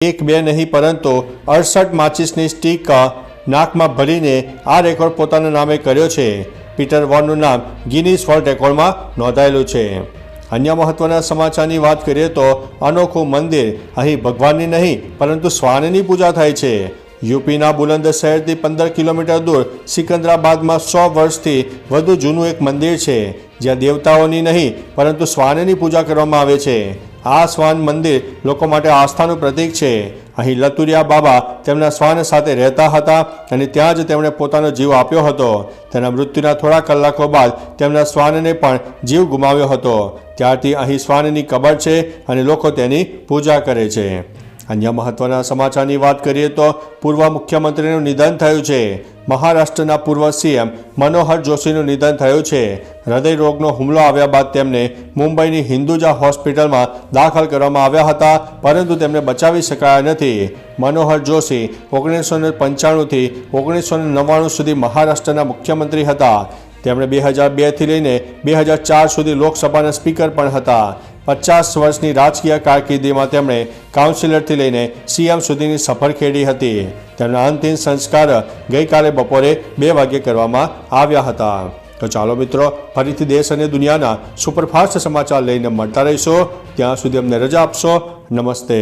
એક બે નહીં પરંતુ 68 માચિસની સ્ટીક નાકમાં ભરીને આ રેકોર્ડ પોતાના નામે કર્યો છે। પીટર વોનનું નામ ગિનીસ વર્લ્ડ રેકોર્ડમાં નોંધાયેલું છે। अन्य महत्वना समाचारनी बात करिए तो अनोखू मंदिर अहीं भगवाननी नहीं परंतु स्वाननी पूजा थाय छे। यूपीना बुलंदशहरथी 15 किलोमीटर दूर सिकंदराबाद में 100 वर्षथी वधु जूનું एक मंदिर है ज्यां देवताओनी नहीं परंतु स्वाननी पूजा करवामां आवे छे। आ स्वान मंदिर लोको माटे आस्थानुं प्रतीक है। અહીં લતુરિયા બાબા તેમના શ્વાન સાથે રહેતા હતા અને ત્યાં જ તેમણે પોતાનો જીવ આપ્યો હતો। તેના મૃત્યુના થોડા કલાકો બાદ તેમના શ્વાનને પણ જીવ ગુમાવ્યો હતો। ત્યારથી અહીં શ્વાનની કબર છે અને લોકો તેની પૂજા કરે છે। अन्य महत्वना समाचारनी बात करिए तो पूर्व मुख्यमंत्रीનું निधन थयुं छे। महाराष्ट्रना पूर्व सीएम मनोहर जोशीનું निधन थयुं छे। हृदय रोगનો હુમલો આવ્યા બાદ તેમને મુંબઈની હિન્દુજા હોસ્પિટલમાં દાખલ કરવામાં આવ્યા હતા પરંતુ તેમને બચાવી શકાયા નથી। मनोहर जोशी 1995 થી 1999 સુધી મહારાષ્ટ્રના મુખ્યમંત્રી હતા। તેમણે 2002 થી લઈને 2004 સુધી લોકસભાના સ્પીકર પણ હતા। 50 વર્ષની રાજકીય કારકિર્દીમાં તેમણે કાઉન્સિલરથી લઈને સીએમ સુધીની સફર ખેડી હતી। તેમના અંતિમ સંસ્કાર ગઈકાલે બપોરે 2 વાગ્યે કરવામાં આવ્યા હતા। તો ચાલો મિત્રો, ફરીથી દેશ અને દુનિયાના સુપરફાસ્ટ સમાચાર લઈને મળતા રહીશો। ત્યાં સુધી અમને રજા આપશો। નમસ્તે।